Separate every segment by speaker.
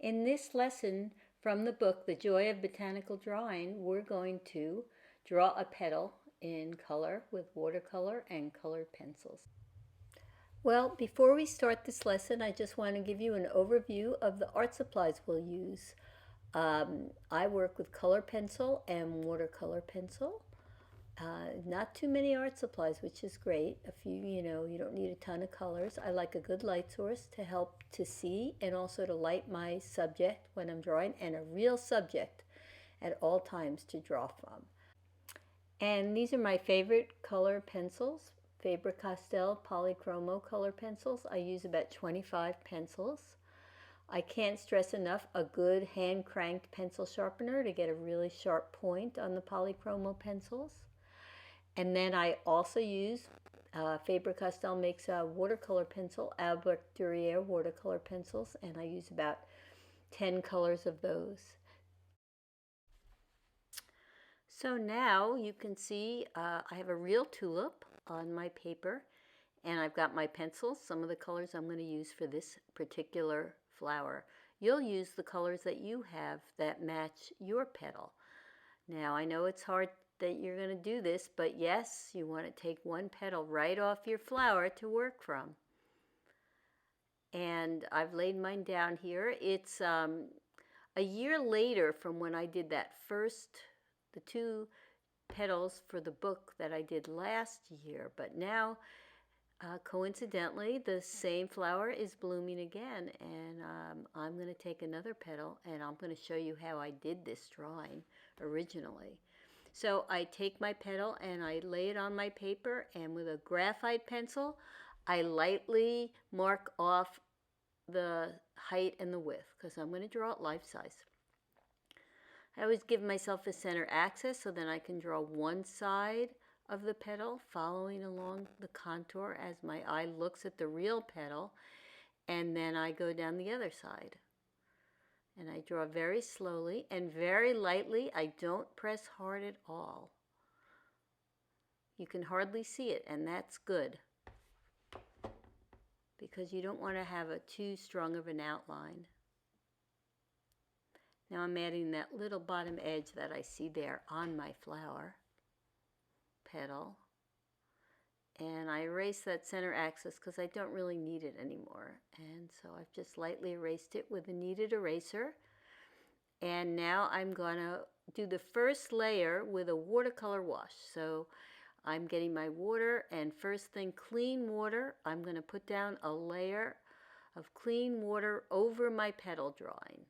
Speaker 1: In this lesson from the book, The Joy of Botanical Drawing, we're going to draw a petal in color with watercolor and colored pencils. Well, before we start this lesson, I just want to give you an overview of the art supplies we'll use. I work with color pencil and watercolor pencil. Not too many art supplies, which is great. A few, you don't need a ton of colors. I like a good light source to help to see and also to light my subject when I'm drawing, and a real subject at all times to draw from. And these are my favorite color pencils, Faber-Castell Polychromo color pencils. I use about 25 pencils. I can't stress enough a good hand-cranked pencil sharpener to get a really sharp point on the Polychromo pencils. And then I also use, Faber-Castell makes a watercolor pencil, Albert Durer watercolor pencils, and I use about 10 colors of those. So now you can see I have a real tulip on my paper, and I've got my pencils, some of the colors I'm going to use for this particular flower. You'll use the colors that you have that match your petal. Now I know it's hard that you're going to do this, but yes, you want to take one petal right off your flower to work from. And I've laid mine down here. It's a year later from when I did that the two petals for the book that I did last year, but now coincidentally the same flower is blooming again, and I'm going to take another petal and I'm going to show you how I did this drawing originally. So I take my petal and I lay it on my paper, and with a graphite pencil I lightly mark off the height and the width because I'm going to draw it life size. I always give myself a center axis so then I can draw one side of the petal following along the contour as my eye looks at the real petal, and then I go down the other side. And I draw very slowly and very lightly. I don't press hard at all. You can hardly see it, and that's good, because you don't want to have too strong of an outline. Now I'm adding that little bottom edge that I see there on my flower petal. And I erase that center axis because I don't really need it anymore. And so I've just lightly erased it with a kneaded eraser. And now I'm going to do the first layer with a watercolor wash. So I'm getting my water, and first thing, clean water. I'm going to put down a layer of clean water over my petal drawing.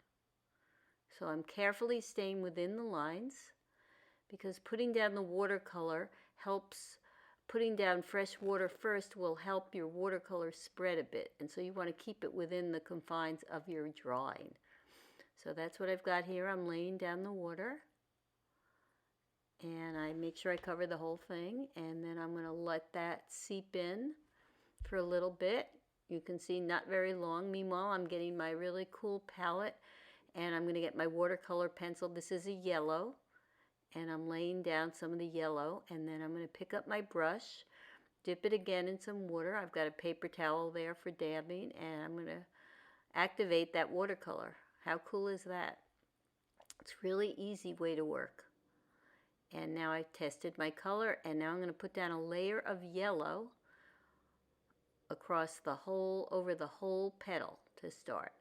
Speaker 1: So I'm carefully staying within the lines, because putting down the watercolor helps. Putting down fresh water first will help your watercolor spread a bit, and so you want to keep it within the confines of your drawing. So that's what I've got here. I'm laying down the water, and I make sure I cover the whole thing, and then I'm going to let that seep in for a little bit. You can see not very long. Meanwhile, I'm getting my really cool palette, and I'm going to get my watercolor pencil. This is a yellow, and I'm laying down some of the yellow, and then I'm going to pick up my brush, dip it again in some water. I've got a paper towel there for dabbing, and I'm going to activate that watercolor. How cool is that? It's a really easy way to work. And now I've tested my color, and now I'm going to put down a layer of yellow across over the whole petal to start.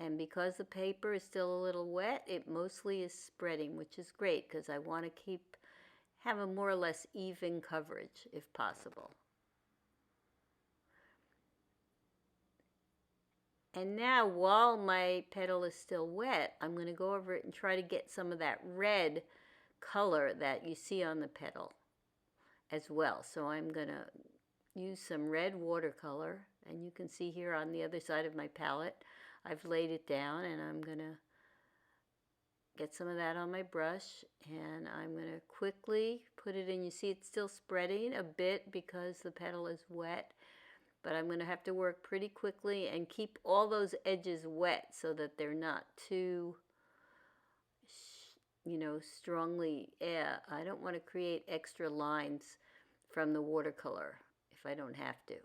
Speaker 1: And because the paper is still a little wet, it mostly is spreading, which is great because I want to have a more or less even coverage if possible. And now, while my petal is still wet, I'm going to go over it and try to get some of that red color that you see on the petal as well. So I'm going to use some red watercolor, and you can see here on the other side of my palette, I've laid it down, and I'm going to get some of that on my brush, and I'm going to quickly put it in. You see it's still spreading a bit because the petal is wet, but I'm going to have to work pretty quickly and keep all those edges wet so that they're not too, strongly, I don't want to create extra lines from the watercolor if I don't have to.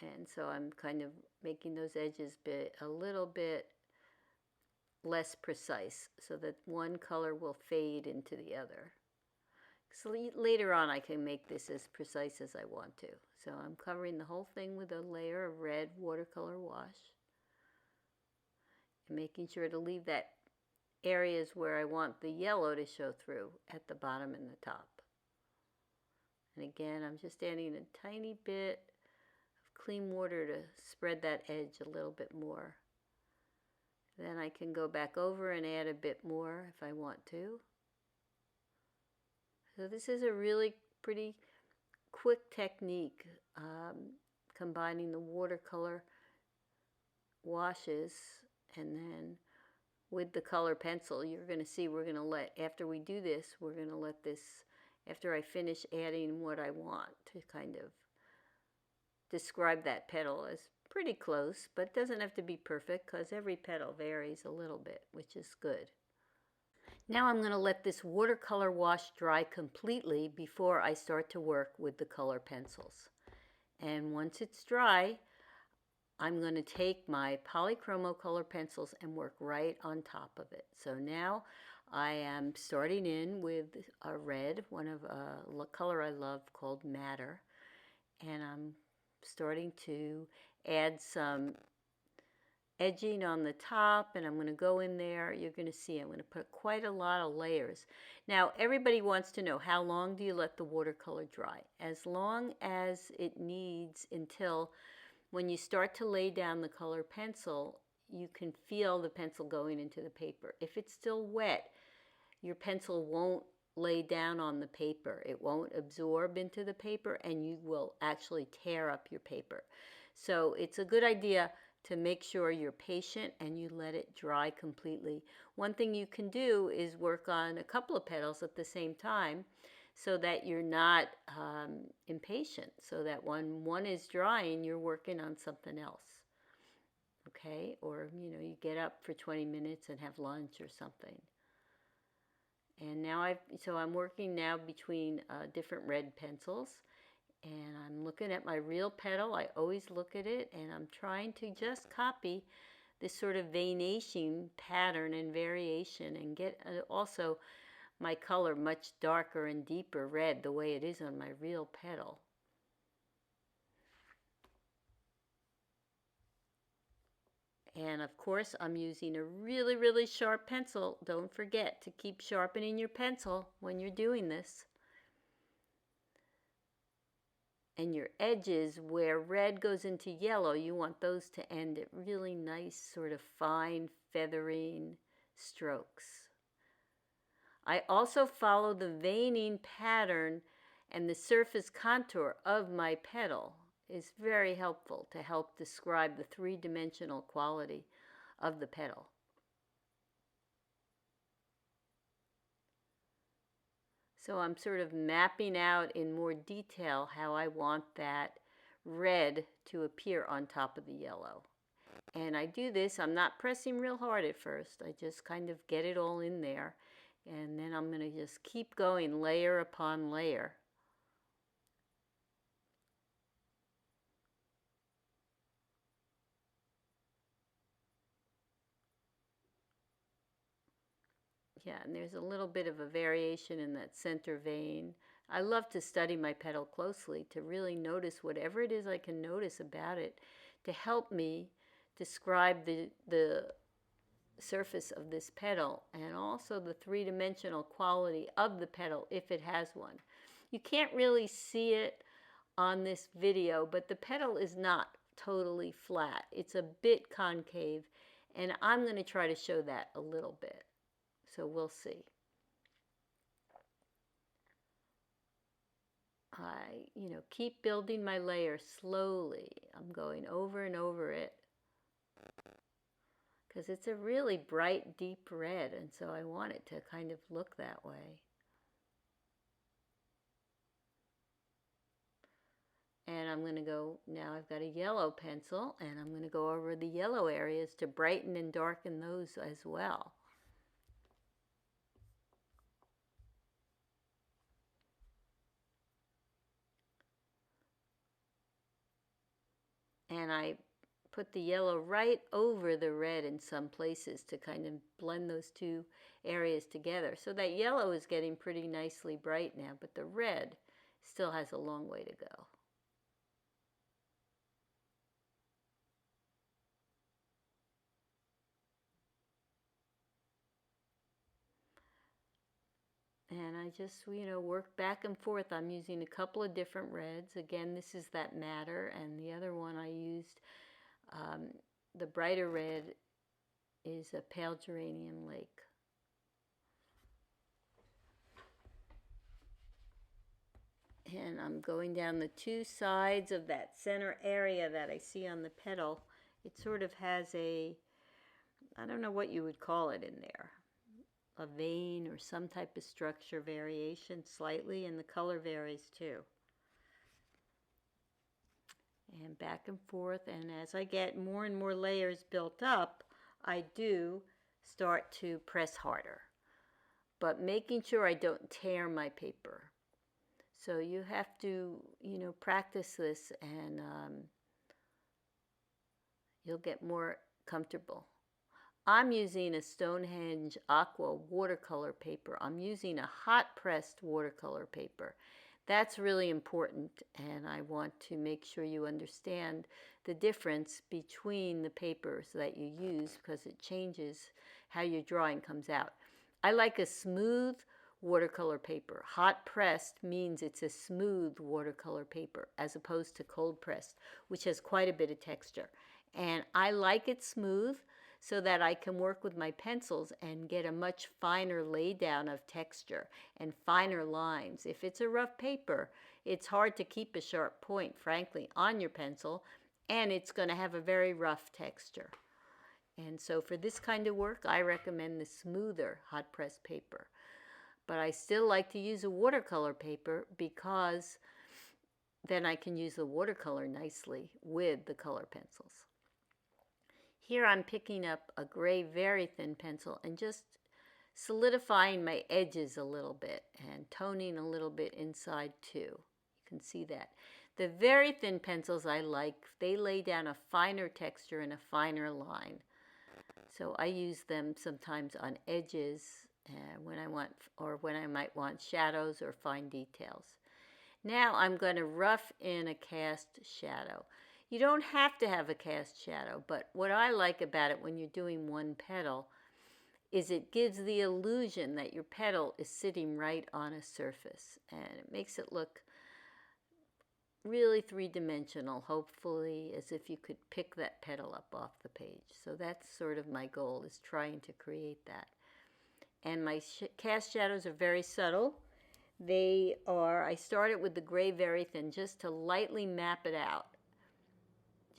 Speaker 1: And so I'm kind of making those edges a little bit less precise so that one color will fade into the other. So later on I can make this as precise as I want to. So I'm covering the whole thing with a layer of red watercolor wash and making sure to leave that areas where I want the yellow to show through at the bottom and the top. And again, I'm just adding a tiny bit of clean water to spread that edge a little bit more. Then I can go back over and add a bit more if I want to. So this is a really pretty quick technique, combining the watercolor washes and then with the color pencil. You're going to see we're going to let, after we do this, we're going to let this, after I finish adding what I want to kind of describe that petal as pretty close, but it doesn't have to be perfect because every petal varies a little bit, which is good. Now I'm going to let this watercolor wash dry completely before I start to work with the color pencils. And once it's dry, I'm going to take my polychromo color pencils and work right on top of it. So now I am starting in with a red, one of a color I love called Madder, and I'm starting to add some edging on the top, and I'm going to go in there. You're going to see I'm going to put quite a lot of layers. Now everybody wants to know, how long do you let the watercolor dry? As long as it needs, until when you start to lay down the color pencil, you can feel the pencil going into the paper. If it's still wet, your pencil won't lay down on the paper. It won't absorb into the paper, and you will actually tear up your paper. So it's a good idea to make sure you're patient and you let it dry completely. One thing you can do is work on a couple of petals at the same time so that you're not impatient, so that when one is drying, you're working on something else. Okay? Or, you get up for 20 minutes and have lunch or something. And now I'm working now between different red pencils, and I'm looking at my real petal. I always look at it, and I'm trying to just copy this sort of veination pattern and variation, and get also my color much darker and deeper red the way it is on my real petal. And of course I'm using a really, really sharp pencil. Don't forget to keep sharpening your pencil when you're doing this. And your edges where red goes into yellow, you want those to end at really nice sort of fine feathering strokes. I also follow the veining pattern, and the surface contour of my petal is very helpful to help describe the three-dimensional quality of the petal. So I'm sort of mapping out in more detail how I want that red to appear on top of the yellow. And I do this, I'm not pressing real hard at first. I just kind of get it all in there. And then I'm going to just keep going layer upon layer. Yeah, and there's a little bit of a variation in that center vein. I love to study my petal closely to really notice whatever it is I can notice about it to help me describe the surface of this petal, and also the three-dimensional quality of the petal if it has one. You can't really see it on this video, but the petal is not totally flat. It's a bit concave, and I'm going to try to show that a little bit. So we'll see. I, keep building my layer slowly. I'm going over and over it because it's a really bright, deep red, and so I want it to kind of look that way. And I'm going to go, now I've got a yellow pencil, and I'm going to go over the yellow areas to brighten and darken those as well. and I put the yellow right over the red in some places to kind of blend those two areas together. So that yellow is getting pretty nicely bright now, but the red still has a long way to go. And I just, work back and forth. I'm using a couple of different reds. Again, this is that madder, and the other one I used, the brighter red is a pale geranium lake. And I'm going down the two sides of that center area that I see on the petal. It sort of has I don't know what you would call it in there, a vein or some type of structure variation slightly, and the color varies too. And back and forth, and as I get more and more layers built up, I do start to press harder, but making sure I don't tear my paper. So you have to, practice this, and you'll get more comfortable. I'm using a Stonehenge Aqua watercolor paper. I'm using a hot pressed watercolor paper. That's really important, and I want to make sure you understand the difference between the papers that you use, because it changes how your drawing comes out. I like a smooth watercolor paper. Hot pressed means it's a smooth watercolor paper as opposed to cold pressed, which has quite a bit of texture. And I like it smooth so that I can work with my pencils and get a much finer laydown of texture and finer lines. If it's a rough paper, it's hard to keep a sharp point, frankly, on your pencil, and it's going to have a very rough texture. And so for this kind of work, I recommend the smoother hot press paper. But I still like to use a watercolor paper because then I can use the watercolor nicely with the color pencils. Here I'm picking up a gray very thin pencil and just solidifying my edges a little bit and toning a little bit inside too. You can see that. The very thin pencils I like, they lay down a finer texture and a finer line. So I use them sometimes on edges when I might want shadows or fine details. Now I'm going to rough in a cast shadow. You don't have to have a cast shadow, but what I like about it when you're doing one petal is it gives the illusion that your petal is sitting right on a surface, and it makes it look really three-dimensional, hopefully as if you could pick that petal up off the page. So that's sort of my goal, is trying to create that. And my cast shadows are very subtle. I started with the gray very thin just to lightly map it out,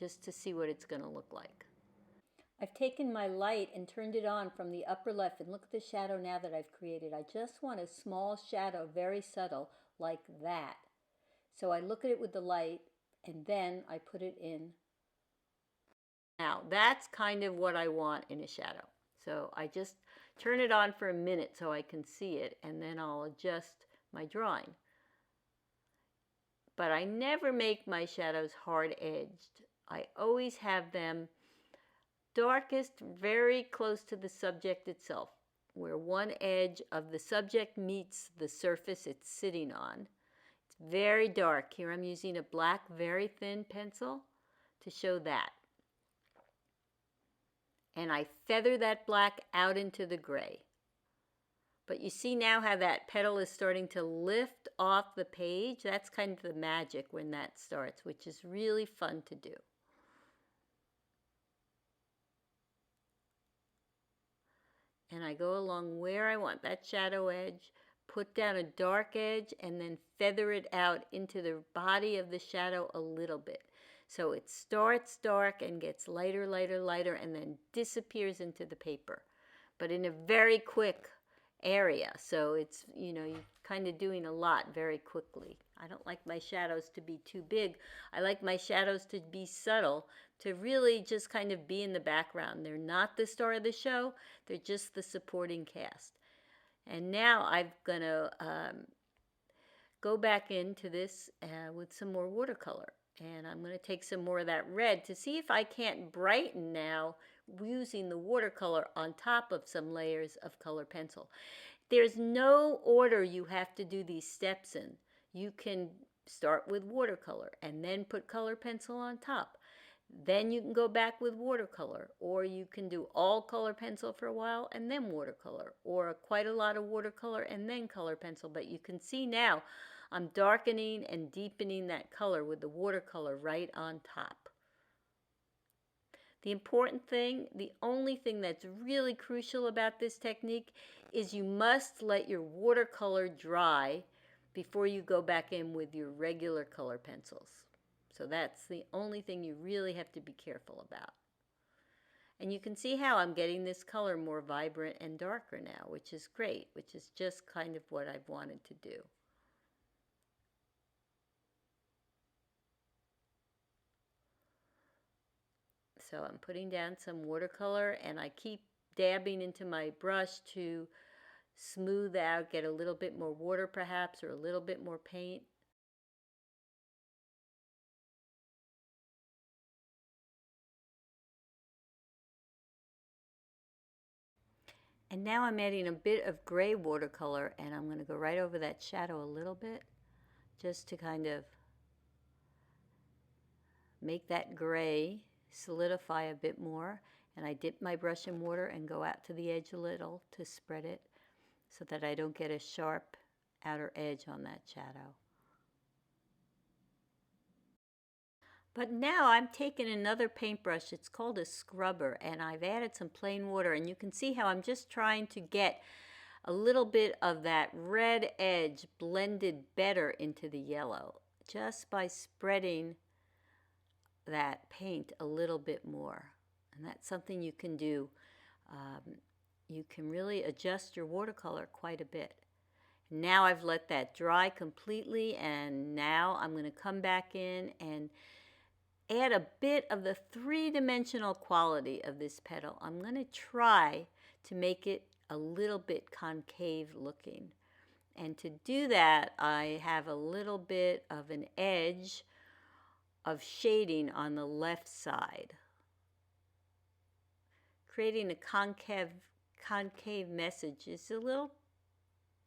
Speaker 1: just to see what it's going to look like. I've taken my light and turned it on from the upper left, and look at the shadow now that I've created. I just want a small shadow, very subtle, like that. So I look at it with the light, and then I put it in. Now, that's kind of what I want in a shadow. So I just turn it on for a minute so I can see it, and then I'll adjust my drawing. But I never make my shadows hard-edged. I always have them darkest very close to the subject itself, where one edge of the subject meets the surface it's sitting on. It's very dark. Here I'm using a black, very thin pencil to show that. And I feather that black out into the gray. But you see now how that petal is starting to lift off the page? That's kind of the magic when that starts, which is really fun to do. And I go along where I want that shadow edge, put down a dark edge, and then feather it out into the body of the shadow a little bit. So it starts dark and gets lighter, lighter, lighter, and then disappears into the paper, but in a very quick area. So it's, you're kind of doing a lot very quickly. I don't like my shadows to be too big. I like my shadows to be subtle, to really just kind of be in the background. They're not the star of the show. They're just the supporting cast. And now I'm going to go back into this with some more watercolor. And I'm going to take some more of that red to see if I can't brighten now using the watercolor on top of some layers of color pencil. There's no order you have to do these steps in. You can start with watercolor and then put color pencil on top. Then you can go back with watercolor, or you can do all color pencil for a while and then watercolor, or quite a lot of watercolor and then color pencil. But you can see now I'm darkening and deepening that color with the watercolor right on top. The important thing, the only thing that's really crucial about this technique is you must let your watercolor dry before you go back in with your regular color pencils. So that's the only thing you really have to be careful about. And you can see how I'm getting this color more vibrant and darker now, which is great, which is just kind of what I've wanted to do. So I'm putting down some watercolor, and I keep dabbing into my brush to smooth out, get a little bit more water perhaps, or a little bit more paint. And now I'm adding a bit of gray watercolor, and I'm going to go right over that shadow a little bit just to kind of make that gray solidify a bit more. And I dip my brush in water and go out to the edge a little to spread it so that I don't get a sharp outer edge on that shadow. But now I'm taking another paintbrush, it's called a scrubber, and I've added some plain water, and you can see how I'm just trying to get a little bit of that red edge blended better into the yellow, just by spreading that paint a little bit more. And that's something you can do. You can really adjust your watercolor quite a bit. Now I've let that dry completely, and now I'm going to come back in and add a bit of the three-dimensional quality of this petal. I'm going to try to make it a little bit concave looking. And to do that, I have a little bit of an edge of shading on the left side. Creating a concave message is a little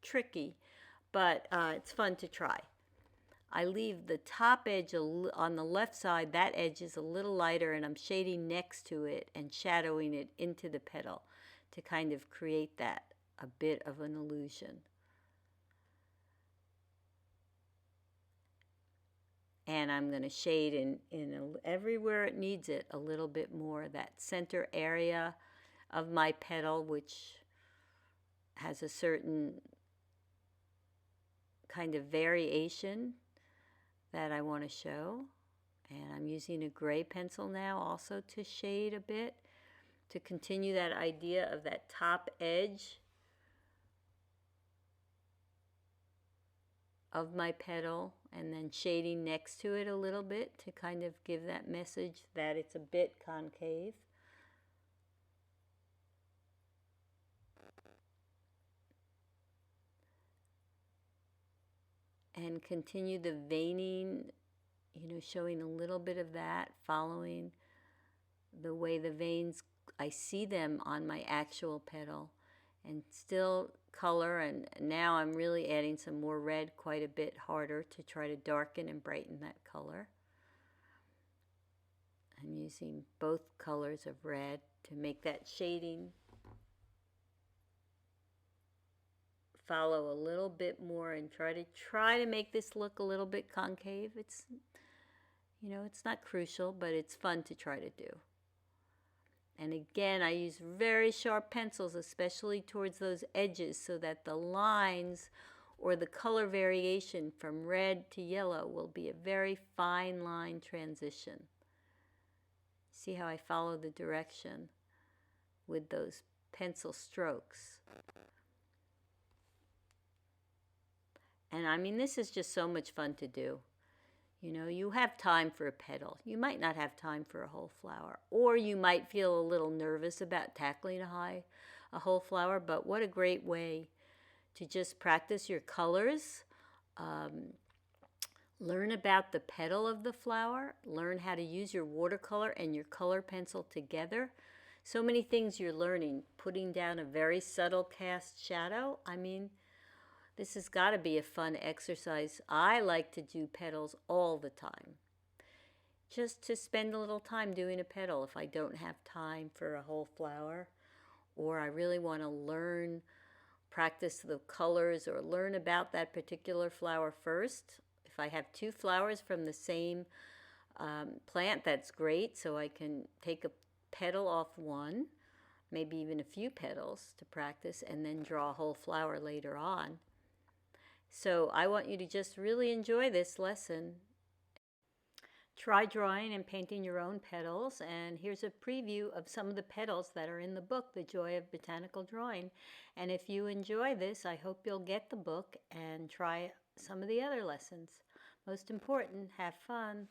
Speaker 1: tricky, but it's fun to try. I leave the top edge on the left side, that edge is a little lighter, and I'm shading next to it and shadowing it into the petal to kind of create that, a bit of an illusion. And I'm going to shade in everywhere it needs it a little bit more, that center area of my petal, which has a certain kind of variation that I want to show. And I'm using a gray pencil now also to shade a bit, to continue that idea of that top edge of my petal, and then shading next to it a little bit to kind of give that message that it's a bit concave. And continue the veining, showing a little bit of that, following the way the veins, I see them on my actual petal, and still color. And now I'm really adding some more red, quite a bit harder, to try to darken and brighten that color. I'm using both colors of red to make that shading follow a little bit more, and try to make this look a little bit concave. It's not crucial, but it's fun to try to do. And again, I use very sharp pencils, especially towards those edges, so that the lines or the color variation from red to yellow will be a very fine line transition. See how I follow the direction with those pencil strokes. And I mean, this is just so much fun to do. You have time for a petal. You might not have time for a whole flower. Or you might feel a little nervous about tackling a whole flower. But what a great way to just practice your colors Learn about the petal of the flower. Learn how to use your watercolor and your color pencil together. So many things you're learning. Putting down a very subtle cast shadow. I mean, this has got to be a fun exercise. I like to do petals all the time. Just to spend a little time doing a petal if I don't have time for a whole flower, or I really want to learn, practice the colors, or learn about that particular flower first. If I have two flowers from the same plant, that's great. So I can take a petal off one, maybe even a few petals to practice, and then draw a whole flower later on. So I want you to just really enjoy this lesson. Try drawing and painting your own petals, and here's a preview of some of the petals that are in the book, The Joy of Botanical Drawing. And if you enjoy this, I hope you'll get the book and try some of the other lessons. Most important, have fun.